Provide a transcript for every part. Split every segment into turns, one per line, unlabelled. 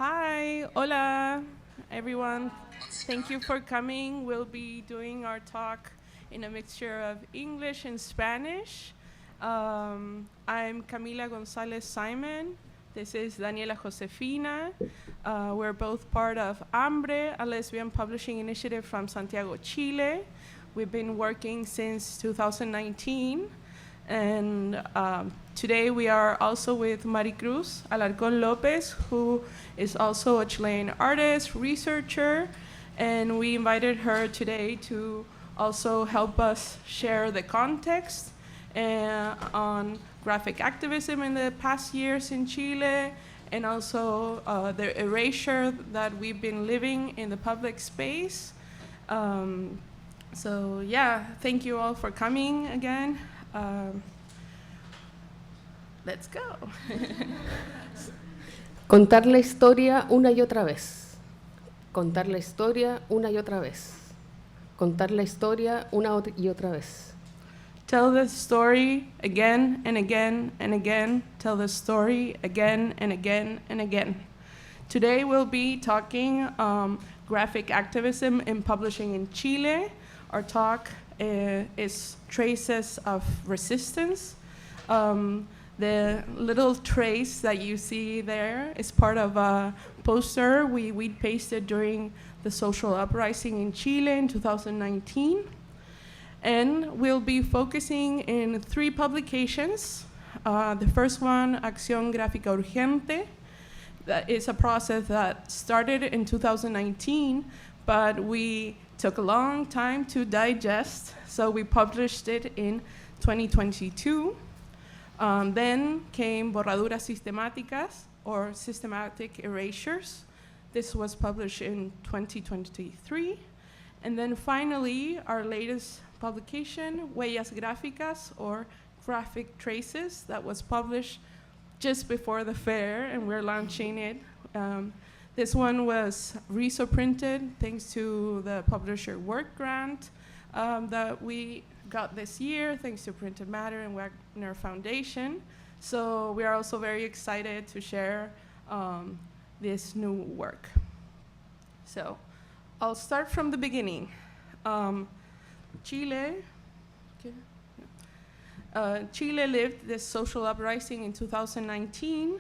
Hi, hola, everyone. Thank you for coming. We'll be doing our talk in a mixture of English and Spanish. I'm Camila Gonzalez Simon. This is Daniela Josefina. We're both part of HAMBRE, a lesbian publishing initiative from Santiago, Chile. We've been working since 2019. And today we are also with Maricruz Alarcón Lopez, who is also a Chilean artist, researcher, and we invited her today to also help us share the context on graphic activism in the past years in Chile, and also the erasure that we've been living in the public space. So yeah, thank you all for coming again. Let's go.
Contar la historia una y otra vez. Contar la historia una y otra vez. Contar la historia una y otra vez.
Tell the story again and again and again. Tell the story again and again and again. Today we'll be talking graphic activism in publishing in Chile. Our talk is Traces of Resistance. The little trace that you see there is part of a poster we pasted during the social uprising in Chile in 2019. And we'll be focusing in 3 publications. The first one, Acción Gráfica Urgente. That is a process that started in 2019, but we took a long time to digest, so we published it in 2022. Then came Borraduras Sistemáticas, or Systematic Erasures. This was published in 2023. And then finally, our latest publication, Huellas Gráficas, or Graphic Traces, that was published just before the fair, and we're launching it. This one was reso-printed thanks to the publisher work grant that we got this year, thanks to Printed Matter and Wagner Foundation. So we are also very excited to share this new work. So I'll start from the beginning. Chile lived this social uprising in 2019.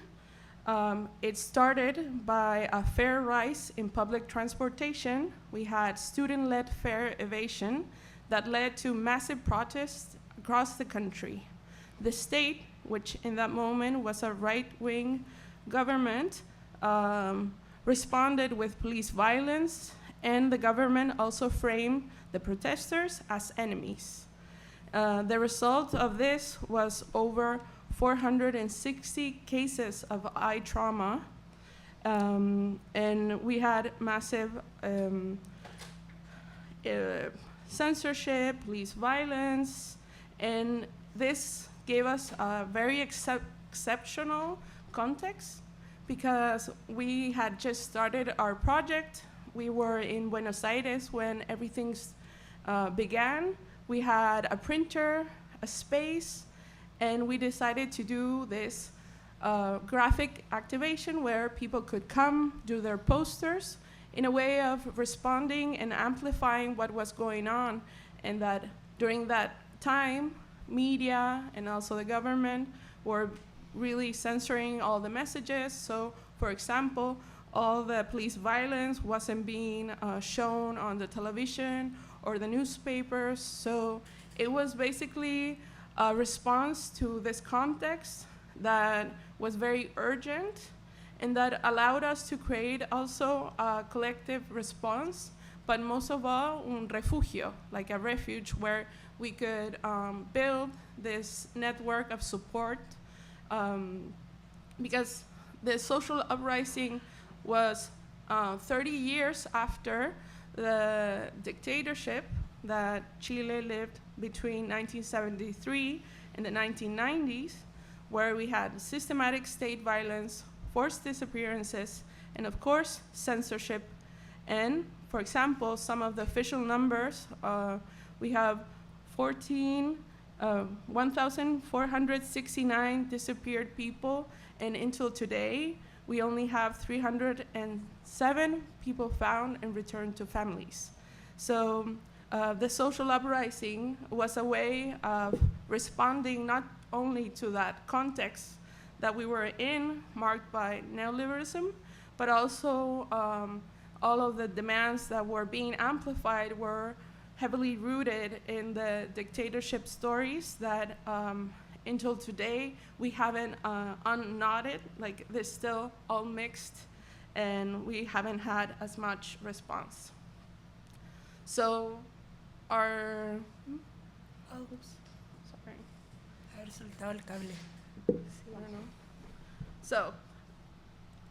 It started by a fare rise in public transportation. We had student-led fare evasion that led to massive protests across the country. The state, which in that moment was a right-wing government, responded with police violence, and the government also framed the protesters as enemies. The result of this was over 460 cases of eye trauma, and we had massive censorship, police violence, and this gave us a very exceptional context because we had just started our project. We were in Buenos Aires when everything began. We had a printer, a space, and we decided to do this graphic activation where people could come, do their posters in a way of responding and amplifying what was going on, and that during that time, media and also the government were really censoring all the messages. So, for example, all the police violence wasn't being shown on the television or the newspapers. So it was basically a response to this context that was very urgent and that allowed us to create also a collective response, but most of all, un refugio, like a refuge where we could build this network of support, because the social uprising was 30 years after the dictatorship that Chile lived between 1973 and the 1990s, where we had systematic state violence, forced disappearances, and of course, censorship. And for example, some of the official numbers, we have 1,469 disappeared people, and until today, we only have 307 people found and returned to families. So the social uprising was a way of responding not only to that context that we were in, marked by neoliberalism, but also all of the demands that were being amplified were heavily rooted in the dictatorship stories that until today we haven't unknotted. Like, they're still all mixed, and we haven't had as much response. So our, oops, sorry.
Haber soltado el cable.
I don't know. So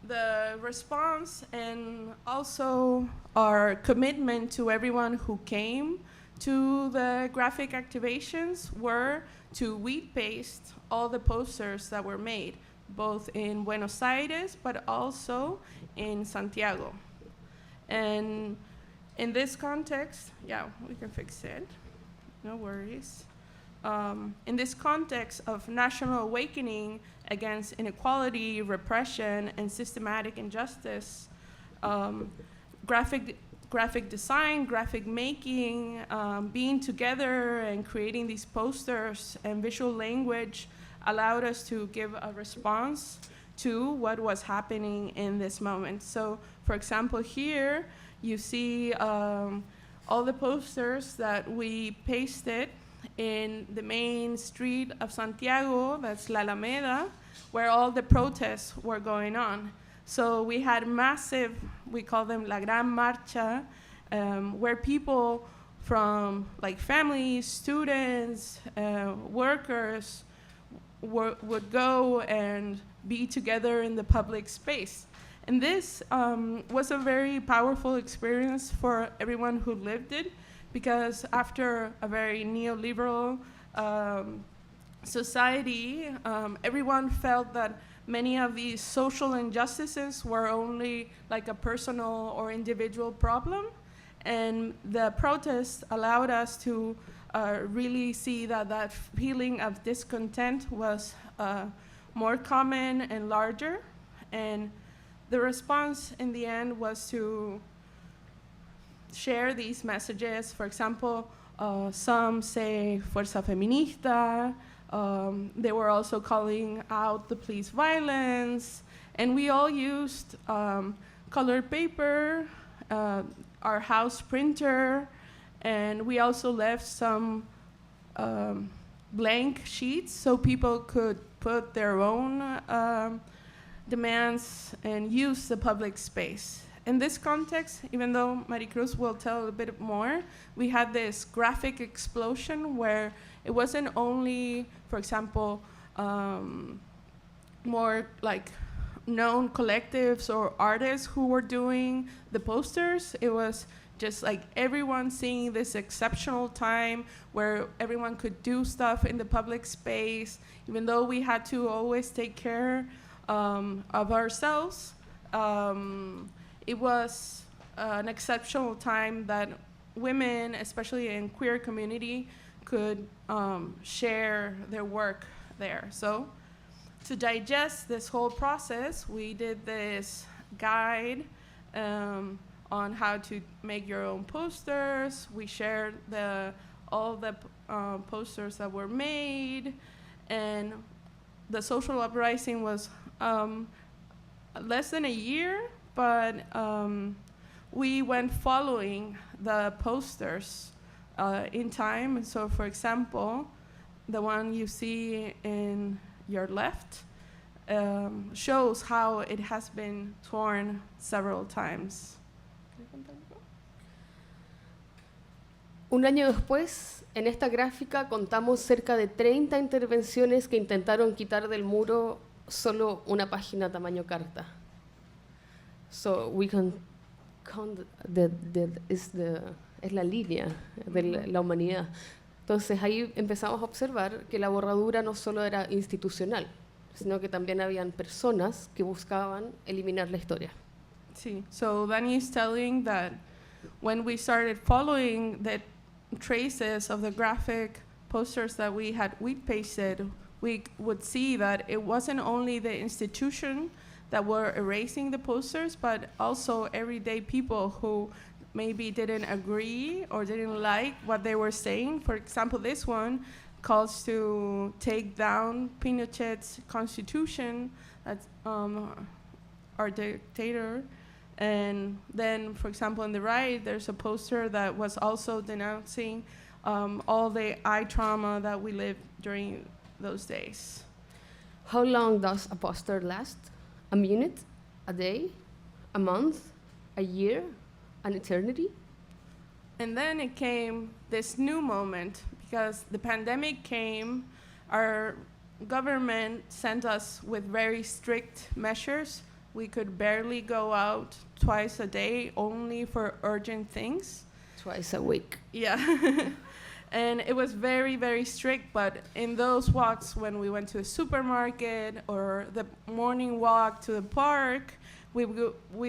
the response and also our commitment to everyone who came to the graphic activations were to wheat paste all the posters that were made, both in Buenos Aires, but also in Santiago. And in this context, yeah, we can fix it, no worries. In this context of national awakening against inequality, repression, and systematic injustice, graphic design, graphic making, being together and creating these posters and visual language allowed us to give a response to what was happening in this moment. So, for example, here you see all the posters that we pasted in the main street of Santiago, that's La Alameda, where all the protests were going on. So we had massive, we call them La Gran Marcha, where people from like families, students, workers would go and be together in the public space. And this was a very powerful experience for everyone who lived it, because after a very neoliberal society, everyone felt that many of these social injustices were only like a personal or individual problem. And the protests allowed us to really see that that feeling of discontent was more common and larger. And the response in the end was to share these messages. For example, some say Fuerza Feminista. They were also calling out the police violence. And we all used colored paper, our house printer, and we also left some blank sheets so people could put their own demands and use the public space. In this context, even though Maricruz will tell a bit more, we had this graphic explosion where it wasn't only, for example, more like known collectives or artists who were doing the posters. It was just like everyone seeing this exceptional time where everyone could do stuff in the public space, even though we had to always take care of ourselves. It was an exceptional time that women, especially in queer community, could share their work there. So to digest this whole process, we did this guide on how to make your own posters. We shared all the posters that were made, and the social uprising was less than a year, but we went following the posters in time. And so, for example, the one you see in your left shows how it has been torn several times.
Un año después, en esta gráfica contamos cerca de 30 intervenciones que intentaron quitar del muro solo una página tamaño carta. So we can count es la línea de la humanidad. Entonces ahí empezamos a observar que la borradura no solo era institucional, sino que también habían personas que buscaban eliminar la historia.
Sí. So Dani is telling that when we started following the traces of the graphic posters that we had wheat pasted, we would see that it wasn't only the institution that were erasing the posters, but also everyday people who maybe didn't agree or didn't like what they were saying. For example, this one calls to take down Pinochet's constitution, that's our dictator. And then, for example, on the right, there's a poster that was also denouncing all the eye trauma that we lived during those days.
How long does a poster last? A minute? A day? A month? A year? An eternity?
And then it came this new moment, because the pandemic came, our government sent us with very strict measures. We could barely go out twice a day, only for urgent things.
Twice a week.
Yeah. And it was very, very strict, but in those walks, when we went to a supermarket or the morning walk to the park, we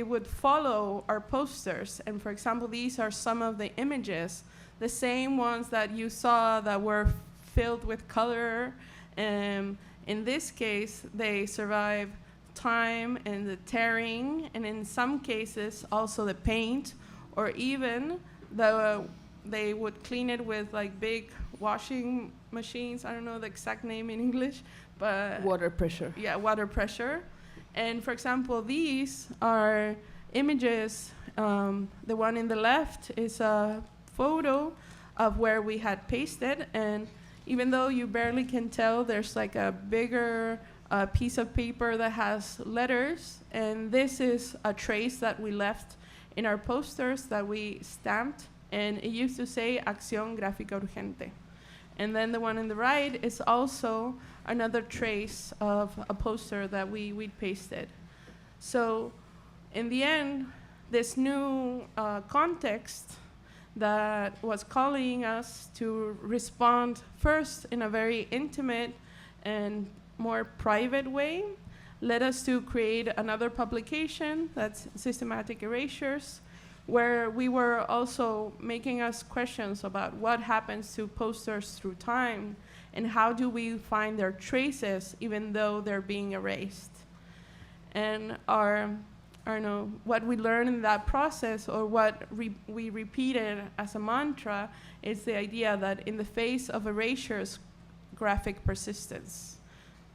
would follow our posters. And for example, these are some of the images, the same ones that you saw that were filled with color. In this case, they survive time and the tearing, and in some cases also the paint, or even they would clean it with like big washing machines. I don't know the exact name in English, but
water pressure.
Yeah, water pressure. And for example, these are images. The one in the left is a photo of where we had pasted, and even though you barely can tell, there's like a bigger piece of paper that has letters, and this is a trace that we left in our posters that we stamped, and it used to say Acción Gráfica Urgente. And then the one on the right is also another trace of a poster that we pasted. So in the end, this new context that was calling us to respond first in a very intimate and more private way led us to create another publication that's Systematic Erasures, where we were also making us questions about what happens to posters through time and how do we find their traces even though they're being erased. And what we learned in that process, or what we repeated as a mantra, is the idea that in the face of erasures, graphic persistence.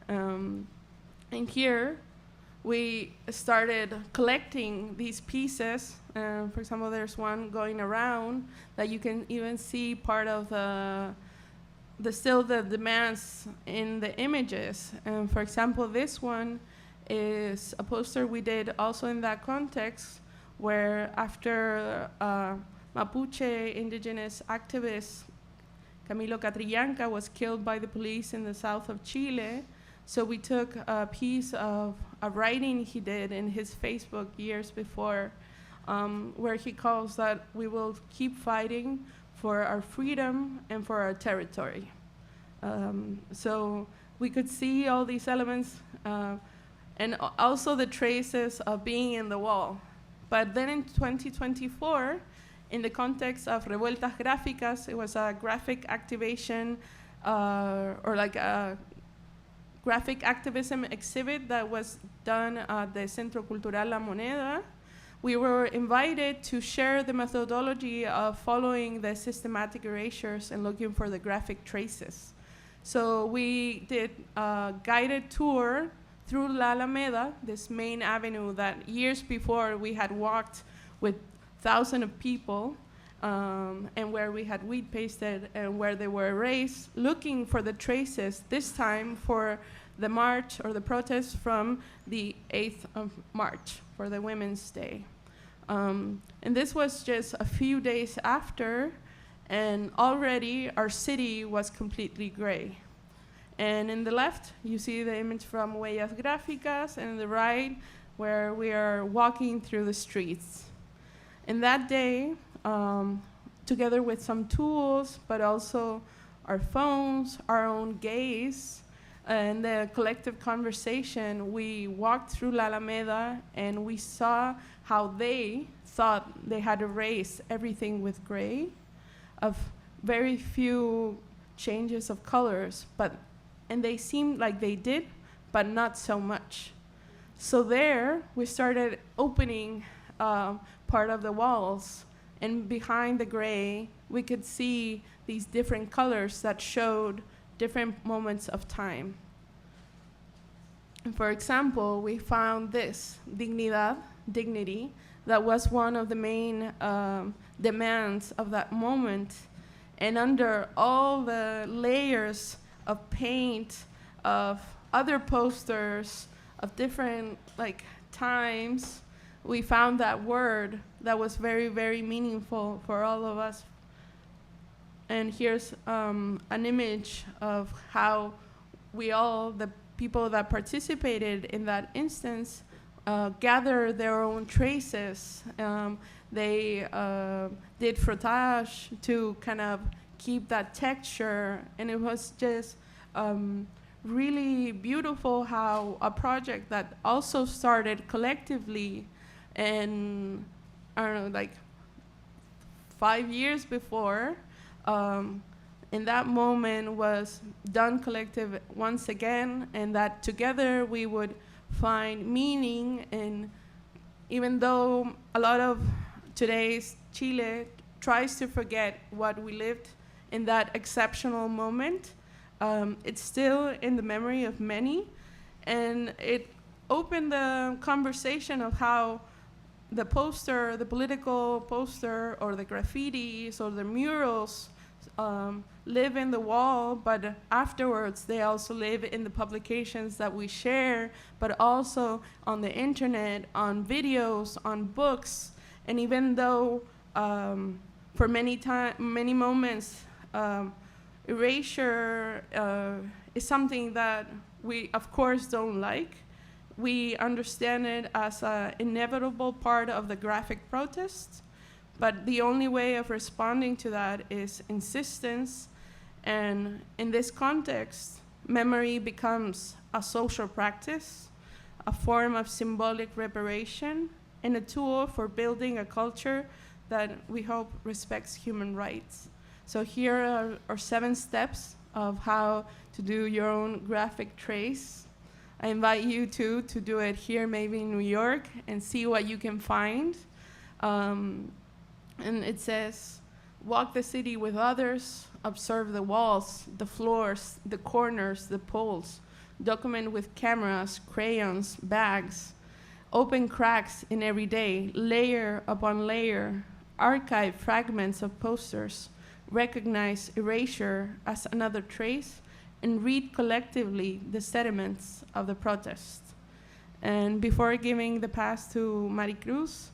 And here, we started collecting these pieces. For example, there's one going around that you can even see part of the demands in the images. And for example, this one is a poster we did also in that context, where after Mapuche indigenous activist Camilo Catrillanca was killed by the police in the south of Chile. So we took a piece of a writing he did in his Facebook years before, where he calls that we will keep fighting for our freedom and for our territory. So we could see all these elements, and also the traces of being in the wall. But then in 2024, in the context of Revueltas Gráficas, it was a graphic activation, or like a graphic activism exhibit that was done at the Centro Cultural La Moneda. We were invited to share the methodology of following the systematic erasures and looking for the graphic traces. So we did a guided tour through La Alameda, this main avenue that years before we had walked with thousands of people, and where we had weed pasted and where they were erased, looking for the traces, this time for the march or the protest from the 8th of March for the Women's Day. And this was just a few days after, and already our city was completely gray. And in the left, you see the image from Huellas Gráficas, and in the right, where we are walking through the streets. And that day, together with some tools, but also our phones, our own gaze, and the collective conversation, we walked through La Alameda and we saw how they thought they had erased everything with gray, of very few changes of colors, and they seemed like they did, but not so much. So there, we started opening part of the walls, and behind the gray, we could see these different colors that showed different moments of time. And for example, we found this, dignidad, dignity, that was one of the main demands of that moment. And under all the layers of paint, of other posters, of different times, we found that word that was very, very meaningful for all of us. And here's an image of how we all, the people that participated in that instance, gather their own traces. They did frottage to kind of keep that texture, and it was just really beautiful how a project that also started collectively, and I don't know, 5 years before, in that moment was done collective once again, and that together we would find meaning. And even though a lot of today's Chile tries to forget what we lived in that exceptional moment, it's still in the memory of many, and it opened the conversation of how the poster, the political poster, or the graffitis, or the murals live in the wall, but afterwards they also live in the publications that we share, but also on the internet, on videos, on books. And even though for many moments erasure is something that we of course don't like, we understand it as an inevitable part of the graphic protest. But the only way of responding to that is insistence. And in this context, memory becomes a social practice, a form of symbolic reparation, and a tool for building a culture that we hope respects human rights. So here are 7 steps of how to do your own graphic trace. I invite you to do it here, maybe in New York, and see what you can find. And it says, walk the city with others, observe the walls, the floors, the corners, the poles, document with cameras, crayons, bags, open cracks in every day, layer upon layer, archive fragments of posters, recognize erasure as another trace, and read collectively the sediments of the protest. And before giving the pass to Maricruz,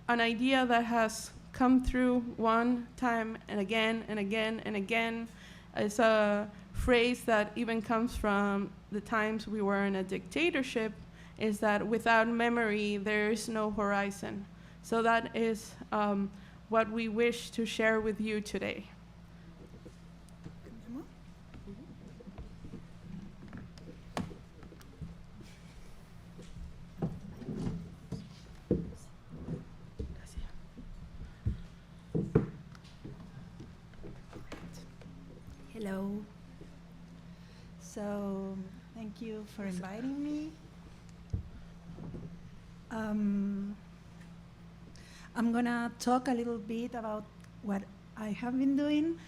an idea that has come through one time and again and again and again. It's a phrase that even comes from the times we were in a dictatorship, is that without memory, there is no horizon. So that is what we wish to share with you today.
Hello. So, thank you for inviting me. I'm gonna talk a little bit about what I have been doing.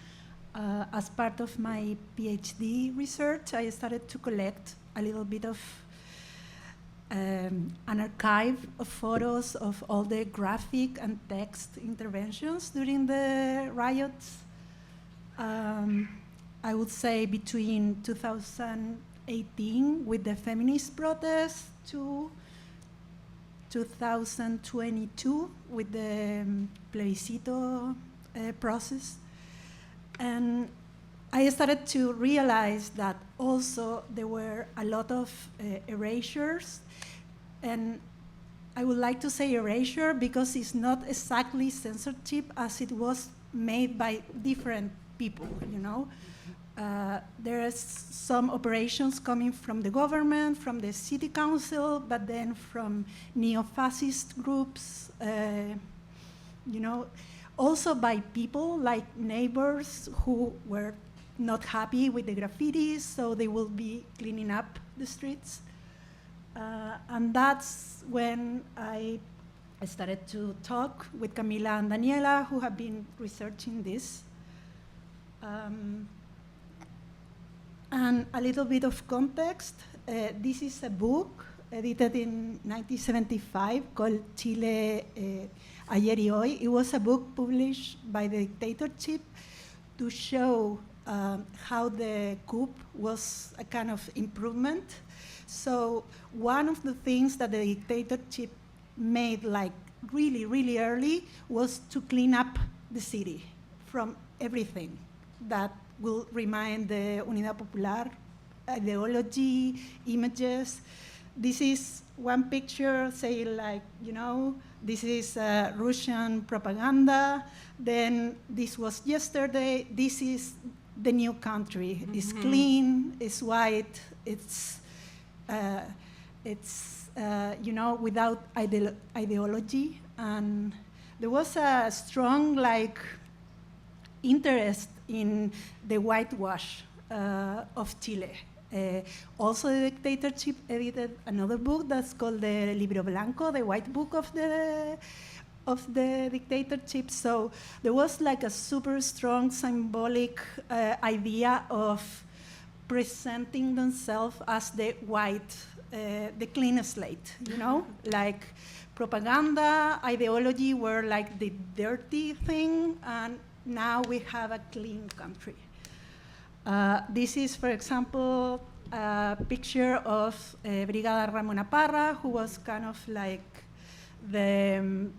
As part of my PhD research, I started to collect a little bit of an archive of photos of all the graphic and text interventions during the riots. I would say between 2018 with the feminist protests to 2022 with the plebiscito process. And I started to realize that also there were a lot of erasures. And I would like to say erasure because it's not exactly censorship as it was made by different people, you know. There are some operations coming from the government, from the city council, but then from neo-fascist groups, you know, also by people like neighbors who were not happy with the graffitis, so they will be cleaning up the streets. And that's when I started to talk with Camila and Daniela, who have been researching this. And a little bit of context. This is a book edited in 1975 called Chile Ayer y Hoy. It was a book published by the dictatorship to show how the coup was a kind of improvement. So one of the things that the dictatorship made like really, really early was to clean up the city from everything that will remind the Unidad Popular ideology, images. This is one picture saying like, you know, this is Russian propaganda. Then this was yesterday. This is the new country. Mm-hmm. It's clean, it's white, it's you know, without ideology. And there was a strong like interest in the whitewash of Chile. Also, the dictatorship edited another book that's called the Libro Blanco, the white book of the dictatorship. So there was like a super strong symbolic idea of presenting themselves as the white, the clean slate, you know? Like propaganda, ideology were like the dirty thing, and now we have a clean country. This is, for example, a picture of Brigada Ramona Parra, who was kind of like the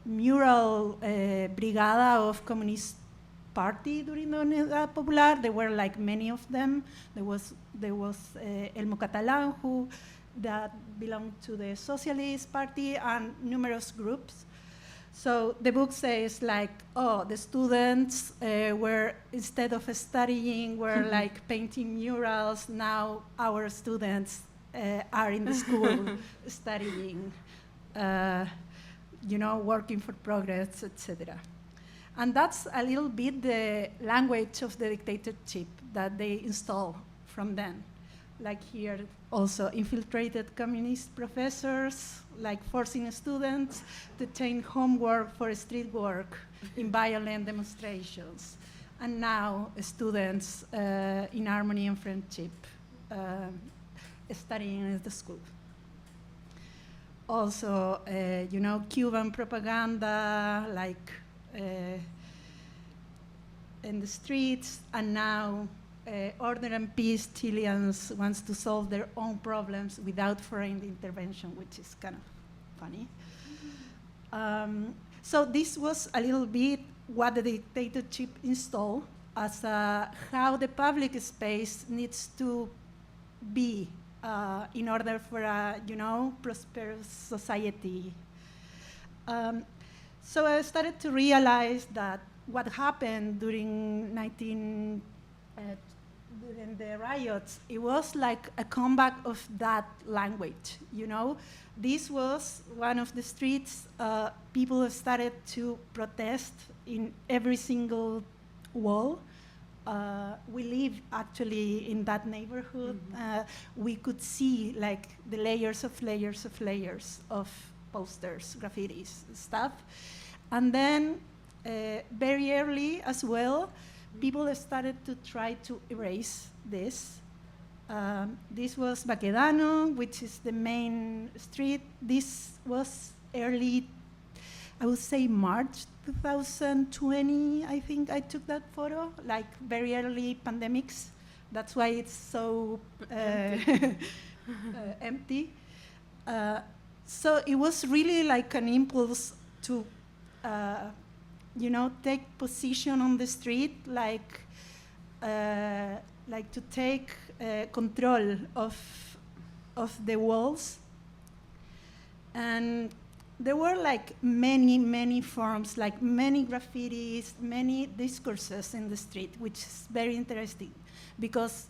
mural brigada of Communist Party during the Unidad Popular. There were like many of them. There was Elmo Catalán, who that belonged to the Socialist Party, and numerous groups. So the book says like, oh, the students were, instead of studying, were like painting murals. Now our students are in the school studying, you know, working for progress, etc. And that's a little bit the language of the dictatorship that they install from then. Like here, also infiltrated communist professors, like forcing students to change homework for street work in violent demonstrations. And now students in harmony and friendship studying at the school. Also, you know, Cuban propaganda, like in the streets, and now order and peace Chileans wants to solve their own problems without foreign intervention, which is kind of funny. So this was a little bit what the dictatorship installed as how the public space needs to be in order for a, you know, prosperous society. So I started to realize that what happened during during the riots, it was like a comeback of that language, you know? This was one of the streets people started to protest in every single wall. We live actually in that neighborhood. Mm-hmm. We could see like the layers of posters, graffitis, stuff. And then very early as well, people started to try to erase this. This was Baquedano, which is the main street. This was early, I would say March 2020, I think I took that photo, like very early pandemics. That's why it's so empty. So it was really like an impulse to you know, take position on the street, like to take control of the walls. And there were like many forms, like many graffitis, many discourses in the street, which is very interesting because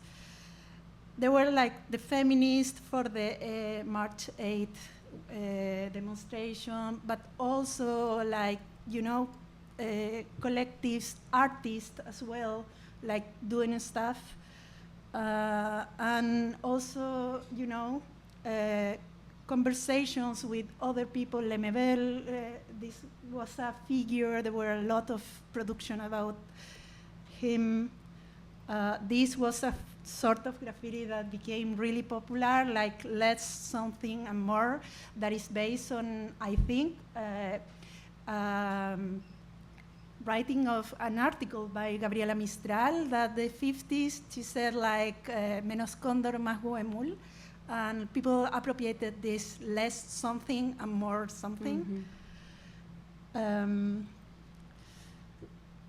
there were like the feminists for the March 8th demonstration, but also like, you know, collectives, artists as well, like doing stuff. And also, you know, conversations with other people. Lemebel, this was a figure. There were a lot of production about him. This was a sort of graffiti that became really popular, like less something and more, that is based on, I think, writing of an article by Gabriela Mistral that the 50s, she said like, menos cóndor, más huemul, and people appropriated this less something and more something.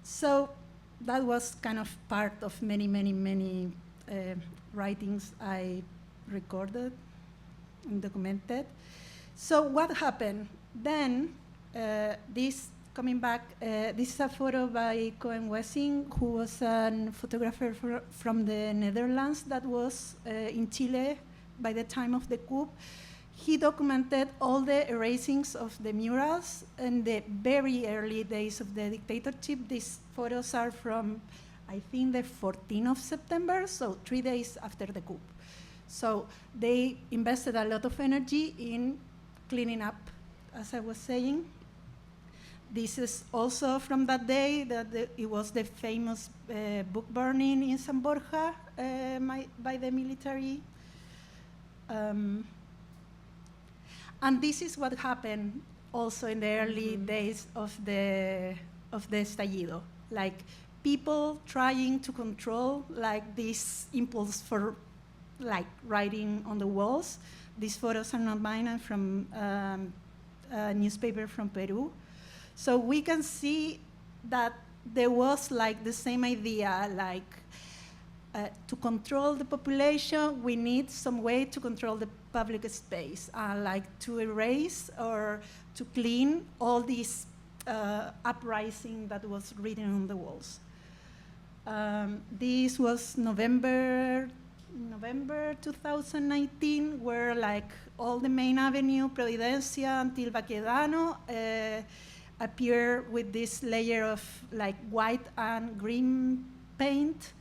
So that was kind of part of many, many, many writings I recorded and documented. So what happened? Then coming back, this is a photo by Cohen Wessing, who was a photographer from the Netherlands that was in Chile by the time of the coup. He documented all the erasings of the murals in the very early days of the dictatorship. These photos are from, I think, the 14th of September, so 3 days after the coup. So they invested a lot of energy in cleaning up, as I was saying. This is also from that day, that it was the famous book burning in San Borja by the military. And this is what happened also in the early days of the estallido. Like people trying to control like this impulse for like writing on the walls. These photos are not mine, I'm from a newspaper from Peru. So we can see that there was like the same idea, like to control the population, we need some way to control the public space, like to erase or to clean all this uprising that was written on the walls. This was November 2019, where like all the main avenue, Providencia until Baquedano, appear with this layer of like white and green paint.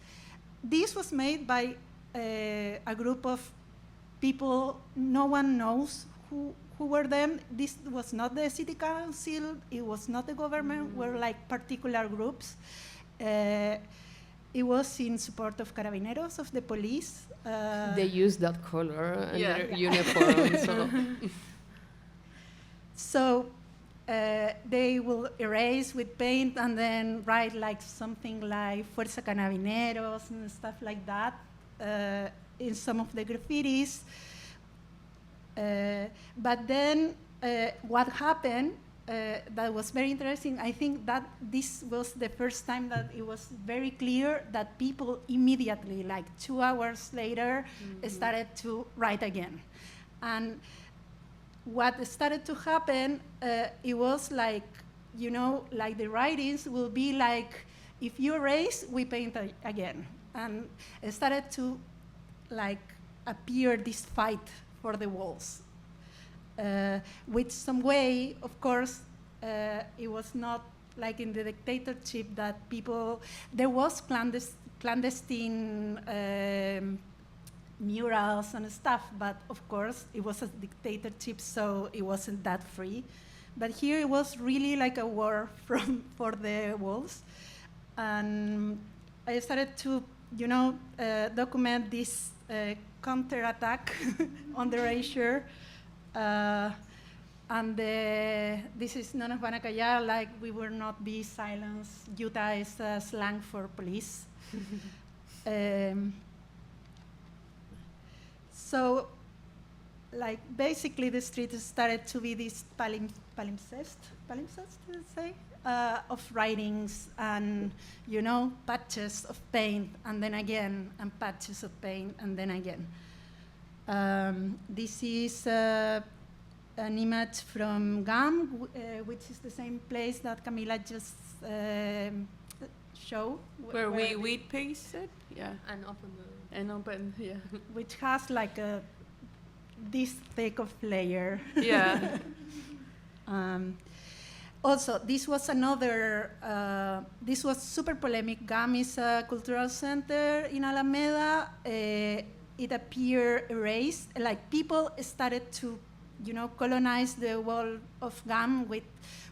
This was made by a group of people, no one knows who were them. This was not the city council, it was not the government, were like particular groups. It was in support of carabineros, of the police.
They used that color in their uniform.
So they will erase with paint and then write like something like Fuerza Carabineros and stuff like that in some of the graffitis. But then what happened that was very interesting, I think that this was the first time that it was very clear that people immediately, like 2 hours later, started to write again. And what started to happen, it was like, you know, like the writings will be like, if you erase, we paint again. And it started to like appear this fight for the walls. With some way, of course, it was not like in the dictatorship that people, there was clandestine murals and stuff, but of course it was a dictatorship, so it wasn't that free. But here it was really like a war for the walls. And I started to, you know, document this counterattack on the erasure. And this is no nos van a callar, like we will not be silenced. Utah is a slang for police. So, like basically the street started to be this palimpsest, did I say? Of writings and, you know, patches of paint, and then again, and patches of paint, and then again. This is an image from GAM, which is the same place that Camila just showed.
Where we wheat pasted, yeah.
And open
yeah.
Which has like this thick of layer.
Yeah.
Also, this was another, this was super polemic. GAM is a cultural center in Alameda. it appeared erased. Like people started to, colonize the wall of GAM with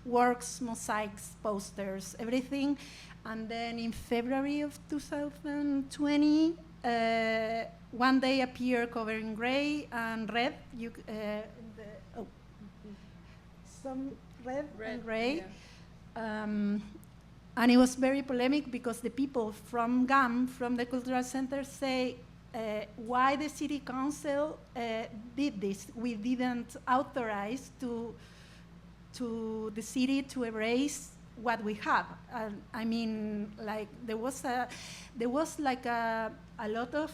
works, mosaics, posters, everything. And then in February of 2020, one day appeared covered in gray and red. Some red and gray.
Yeah.
And it was very polemic because the people from GAM, from the cultural center, say, why the city council did this? We didn't authorize to the city to erase what we have. I mean, like there was like a lot of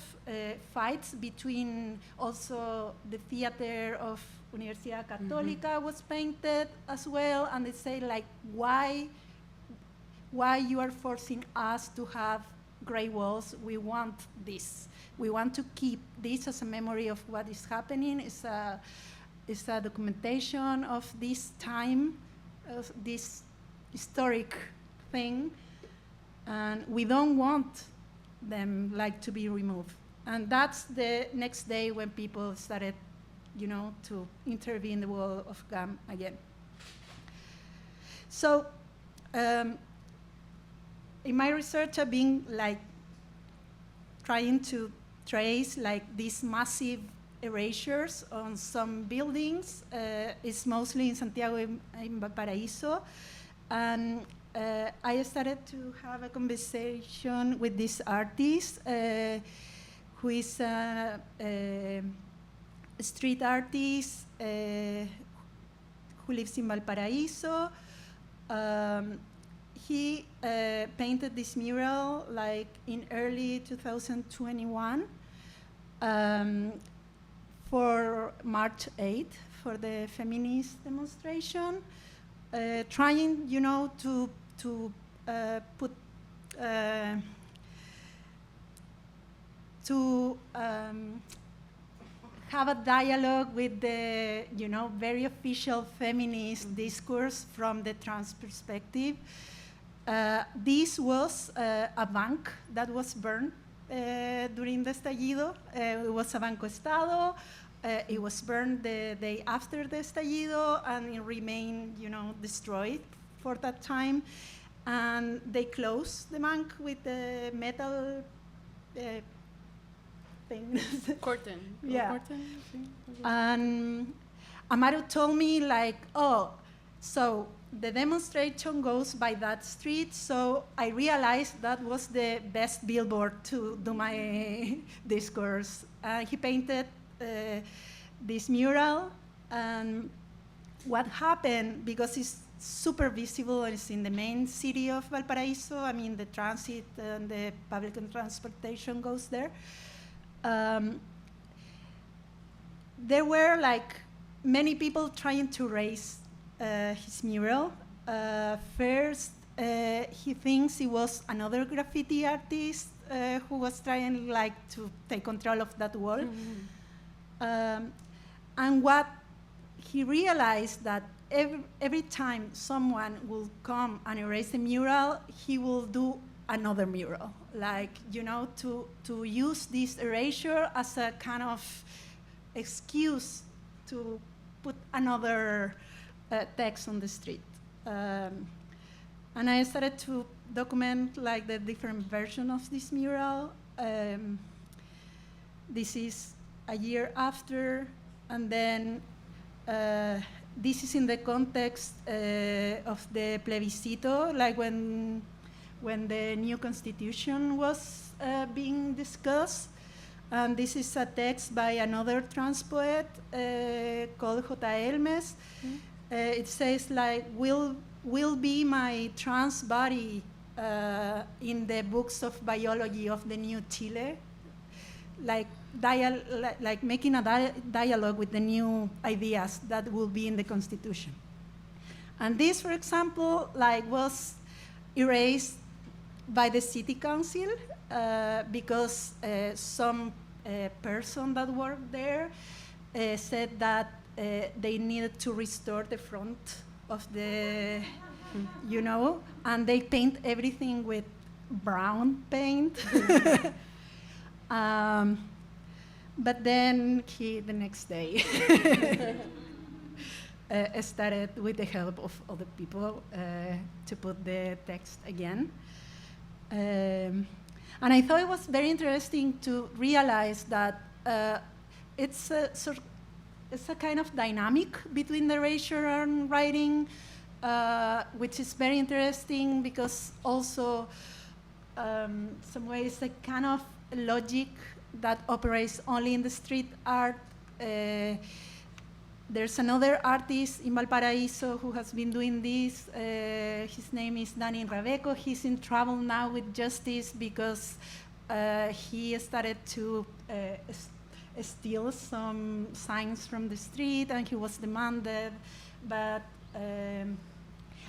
fights between also the theater of Universidad Católica was painted as well, and they say like, why you are forcing us to have gray walls? We want this. We want to keep this as a memory of what is happening. It's a documentation of this time, of this historic thing, and we don't want them like to be removed. And that's the next day when people started, to intervene the wall of GAM again. So, in my research, I've been like trying to trace like these massive erasures on some buildings. It's mostly in Santiago in Valparaíso. And I started to have a conversation with this artist who is a street artist who lives in Valparaíso. He painted this mural like in early 2021 for March 8th, for the feminist demonstration, trying, to put to have a dialogue with the, very official feminist discourse from the trans perspective. This was a bank that was burned during the estallido. It was a Banco Estado. It was burned the day after the estallido, and it remained, destroyed for that time. And they closed the bank with the metal thing.
Curtain.
Yeah.
Curtain?
And Amaru told me like, oh, so the demonstration goes by that street, so I realized that was the best billboard to do my discourse. He painted this mural, and what happened, because it's super visible and it's in the main city of Valparaíso, I mean the transit and the public transportation goes there. There were like many people trying to raise his mural. First, he thinks it was another graffiti artist who was trying like to take control of that wall. And what he realized that every time someone will come and erase the mural, he will do another mural, like, to use this erasure as a kind of excuse to put another text on the street. And I started to document like the different version of this mural. This is a year after, and then this is in the context of the plebiscito, like when the new constitution was being discussed. And this is a text by another trans poet called J. Elmes. It says like, will be my trans body in the books of biology of the new Chile, like making a dialogue with the new ideas that will be in the constitution. And this, for example, like was erased by the city council because some person that worked there said that they needed to restore the front of the, and they paint everything with brown paint. But then he, the next day, started with the help of other people to put the text again. And I thought it was very interesting to realize that it's a kind of dynamic between the erasure and writing, which is very interesting because also some ways a kind of logic that operates only in the street art. There's another artist in Valparaiso who has been doing this. His name is Dani Rabeco. He's in trouble now with justice because he started to steal some signs from the street and he was demanded. But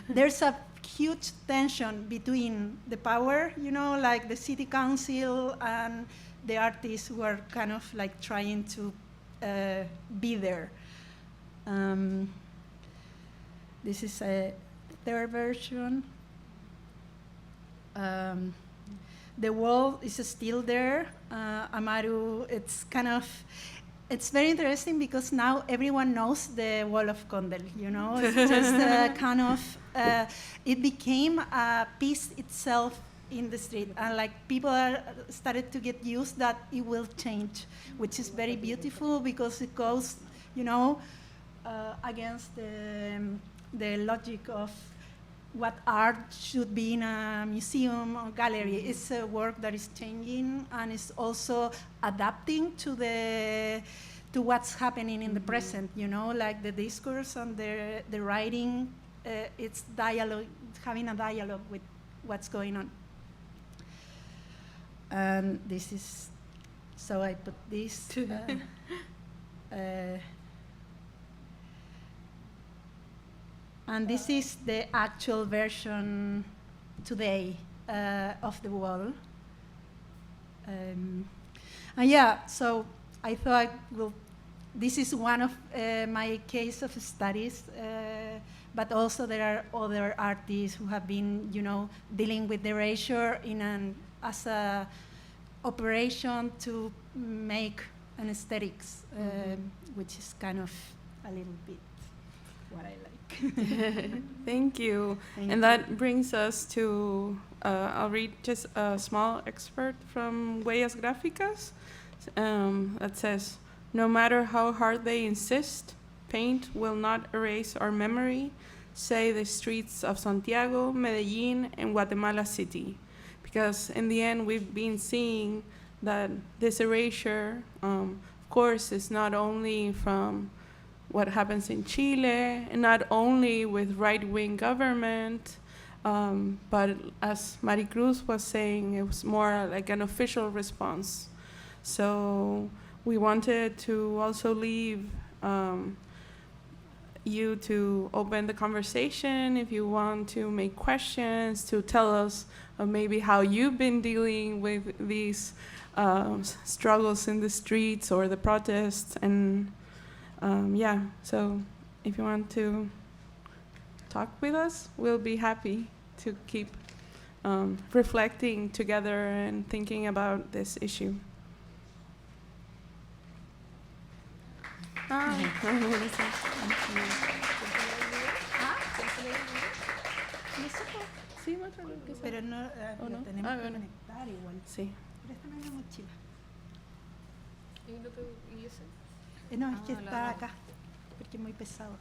there's a huge tension between the power, you know, like the city council and the artists who are kind of like trying to be there. This is a third version. The wall is still there. Amaru, it's very interesting because now everyone knows the wall of Condel, you know? It's just kind of, it became a piece itself in the street. And like people started to get used that it will change, which is very beautiful because it goes, you know, against the logic of what art should be in a museum or gallery. It's a work that is changing and is also adapting to what's happening in the present, you know, like the discourse and the writing, it's dialogue, having a dialogue with what's going on. And this is, so I put this. And this is the actual version today of the wall. And yeah, so I thought, well, this is one of my case of studies, but also there are other artists who have been, you know, dealing with erasure as a operation to make an aesthetics, which is kind of a little bit what I like.
Thank you. That brings us to, I'll read just a small excerpt from Huellas Gráficas that says, "No matter how hard they insist, paint will not erase our memory, say the streets of Santiago, Medellin, and Guatemala City." Because in the end, we've been seeing that this erasure, of course, is not only from what happens in Chile, and not only with right-wing government, but as Maricruz was saying, it was more like an official response. So we wanted to also leave you to open the conversation if you want to make questions, to tell us maybe how you've been dealing with these struggles in the streets or the protests. And yeah, so if you want to talk with us, we'll be happy to keep reflecting together and thinking about this issue. Sí,
pero no, lo tenemos que
bueno.
conectar igual.
Sí.
Préstame la mochila.
¿Y ese?
No, es que
la
está
no.
acá, porque es muy pesado.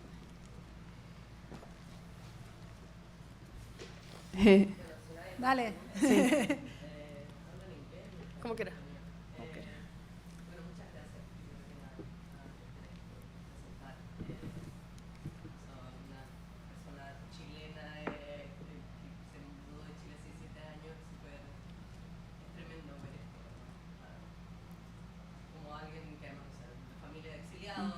Dale.
Sí.
Como quiera.
Bueno, muchas gracias. Soy una persona chilena que se mudó de Chile hace 7 años. Es tremendo ver esto. Como alguien que además, o sea, de familia de exiliados,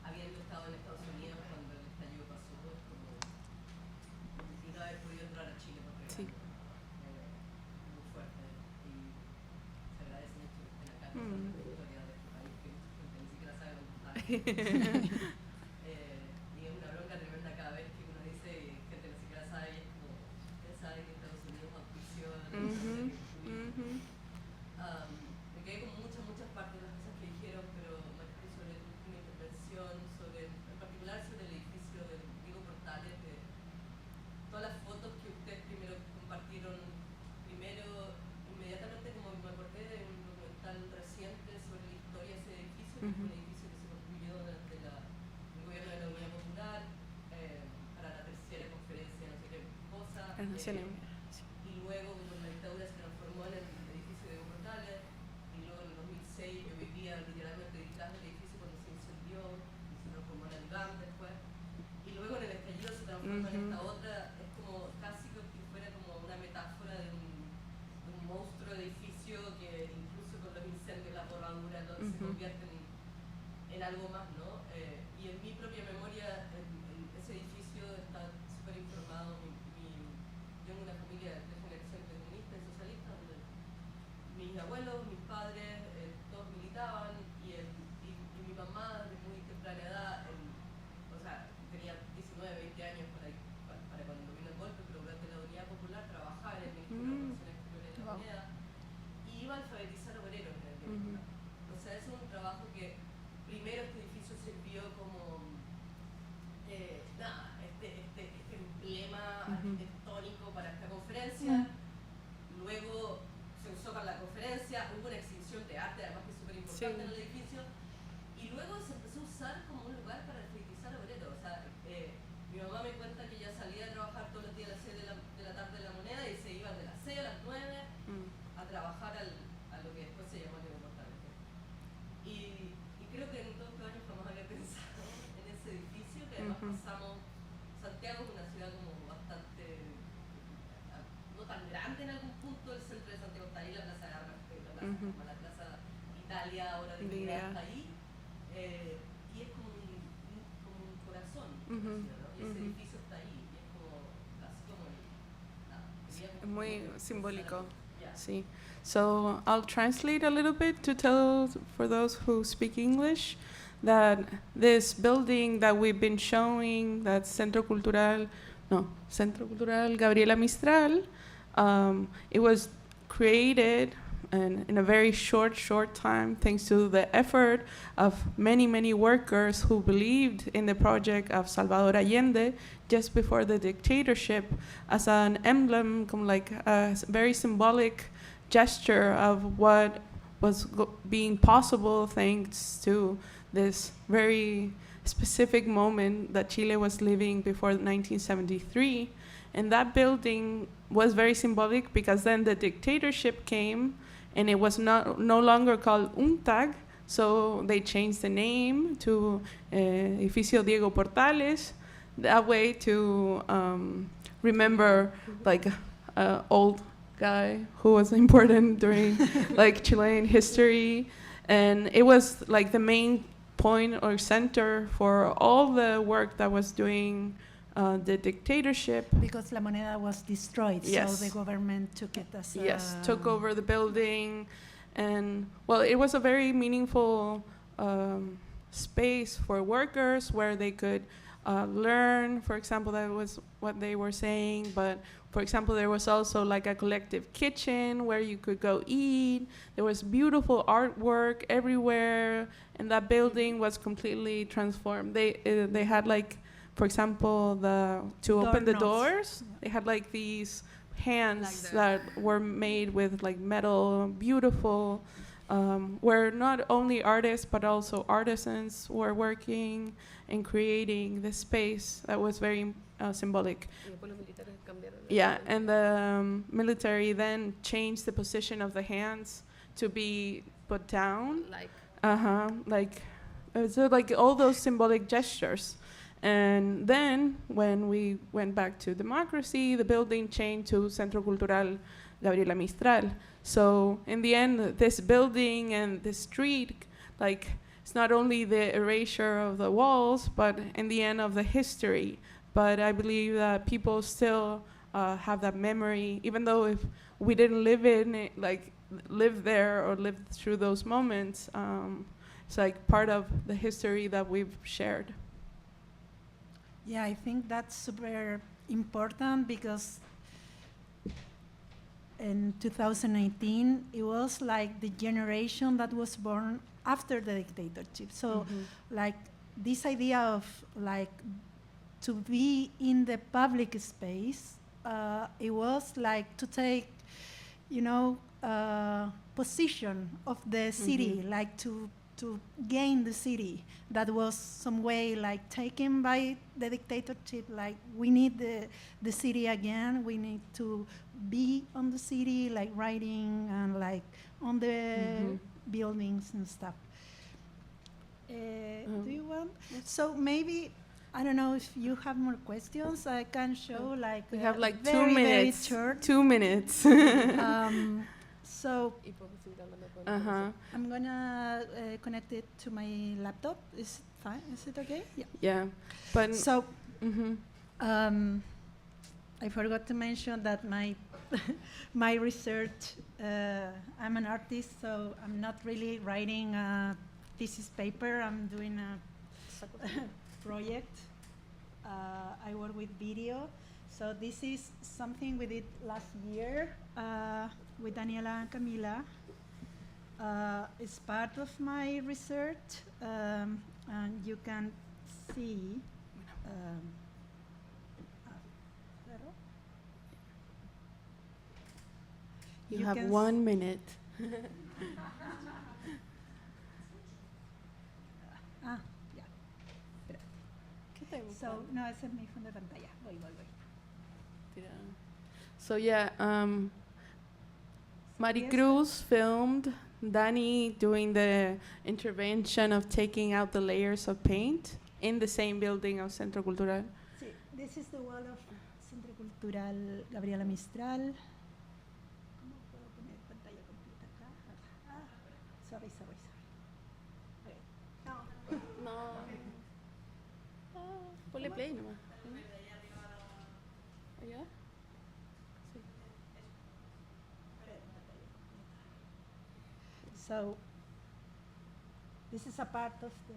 habiendo estado en Estados Unidos cuando el estallido pasó, es como y no haber podido entrar a Chile por regalo.
Sí.
Muy fuerte. Y se agradece mucho que estén acá contando la historia de este país que mucha gente ni siquiera sabe contar. Y es una bronca tremenda cada vez que uno dice y gente ni siquiera sabe, y es como, ¿quién sabe que Estados Unidos auspició? Me quedé con muchas partes y luego con la dictadura se transformó en el edificio de Portales, y luego en el 2006 yo vivía literalmente detrás del edificio cuando se incendió, y se transformó en el GAM después, y luego en el estallido se transforma en esta otra, es como casi que fuera como una metáfora de un monstruo edificio que incluso con los incendios, las borraduras, se convierte en algo más, ¿no? Y en mi propia memoria, ese edificio está súper informado. Yo tengo una familia de generación comunista y socialista, donde mis abuelos, mis padres, todos militaban, y mi mamá desde muy temprana edad, o sea, tenía 19, 20 años para cuando vino el golpe, pero durante la Unidad Popular trabajaba en el Ministerio de Relaciones Exteriores de la Moneda, y iba a alfabetizar obreros en el tiempo. O sea, eso es un trabajo que primero este edificio sirvió como este emblema arquitectónico para esta conferencia, luego se usó para la conferencia, hubo una exhibición de arte además que es súper importante en el edificio, y luego se empezó a usar como un lugar para alfabetizar obreros. O sea, mi mamá me cuenta que ella salía a trabajar todos los días a las 6 de la tarde en la Moneda, y se iban de las 6 a las 9 a trabajar a lo que después se llamó Diego Portales. Y creo que en todos estos años jamás había pensado en ese edificio, que además pasamos, Santiago es una ciudad como bastante, no tan grande en algún punto, el centro de Santiago está ahí, la Plaza de Armas, la Plaza Italia, ahora de Dignidad está ahí, y es como un corazón, ¿no? Y ese edificio está ahí, y es como, así como
muy simbólico. Sí. So I'll translate a little bit to tell for those who speak English that this building that we've been showing, that Centro Cultural Gabriela Mistral, it was created in a very short time, thanks to the effort of many workers who believed in the project of Salvador Allende just before the dictatorship, as an emblem, like a very symbolic gesture of what was being possible thanks to this very specific moment that Chile was living before 1973. And that building was very symbolic because then the dictatorship came, and it was no longer called UNTAG, so they changed the name to Edificio Diego Portales, that way to remember like old guy who was important during like Chilean history, and it was like the main point or center for all the work that was doing the dictatorship.
Because La Moneda was destroyed,
yes.
So the government took it as
took over the building, and well, it was a very meaningful space for workers where they could learn. For example, that was what they were saying, but for example, there was also like a collective kitchen where you could go eat. There was beautiful artwork everywhere, and that building was completely transformed. They had like, for example, to open the doors, they had like these hands that were made with like metal, beautiful, where not only artists but also artisans were working and creating the space that was very symbolic. Yeah, and the military then changed the position of the hands to be put down. So like all those symbolic gestures. And then when we went back to democracy, the building changed to Centro Cultural Gabriela Mistral. So in the end, this building and the street, like, it's not only the erasure of the walls, but in the end of the history. But I believe that people still have that memory, even though if we didn't live in it, like live there or live through those moments, it's like part of the history that we've shared.
Yeah, I think that's super important because in 2019, it was like the generation that was born after the dictatorship. So like this idea of like to be in the public space, it was like to take, you know, position of the city, like to to gain the city that was some way like taken by the dictatorship. Like we need the city again. We need to be on the city, like writing and like on the buildings and stuff. Do you want? So maybe, I don't know if you have more questions. I can show like
We have like
very,
2 minutes.
Very short.
2 minutes.
So
Y podemos seguir hablando con
I'm gonna connect it to my laptop. Is it fine? Is it okay? Yeah.
Yeah, but
So
mhm.
I forgot to mention that my my research. I'm an artist, so I'm not really writing a thesis paper. I'm doing a project. I work with video. So this is something we did last year with Daniela and Camila. It's part of my research, and you can see.
You have
can
1 minute.
Yeah. So, no, ese es mi fondo de pantalla. Voy.
So yeah, Maricruz filmed Dani doing the intervention of taking out the layers of paint in the same building of Centro Cultural.
Sí, this is the wall of Centro Cultural Gabriela Mistral. ¿Cómo puedo poner pantalla completa acá? Sorry. Okay.
No. Ponle play nomás. ¿Allá? Sí.
So, this is a part of the...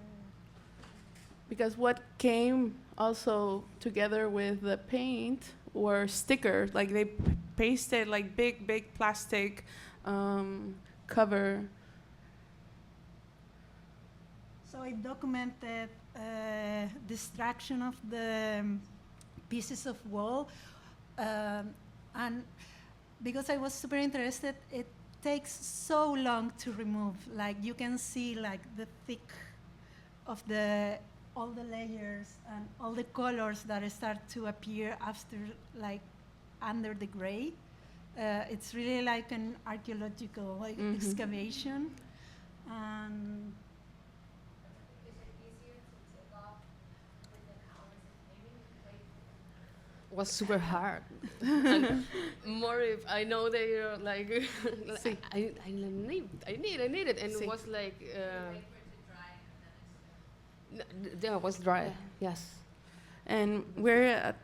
Because what came also together with the paint were stickers, like they pasted like big plastic cover.
So I documented destruction of the pieces of wall, and because I was super interested, it takes so long to remove. Like you can see like the thick of all the layers and all the colors that start to appear after, like under the gray. It's really like an archaeological excavation. And
Is it easier to take off within hours of painting?
was super hard. And more if I know they are like,
Sí.
I need it, and
Sí.
it was like,
Wait for it to dry and then it's
yeah, it was dry. Yes.
And we're at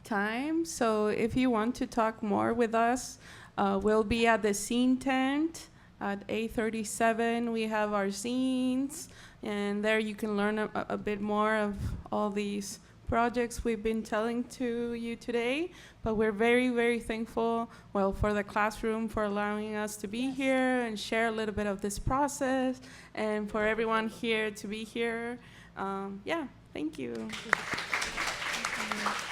time, so if you want to talk more with us, we'll be at the scene tent at 8:37. We have our zines, and there you can learn a bit more of all these projects we've been telling to you today. But we're very, very thankful, well, for the classroom for allowing us to be here and share a little bit of this process, and for everyone here to be here. Yeah, thank you.
Thank you.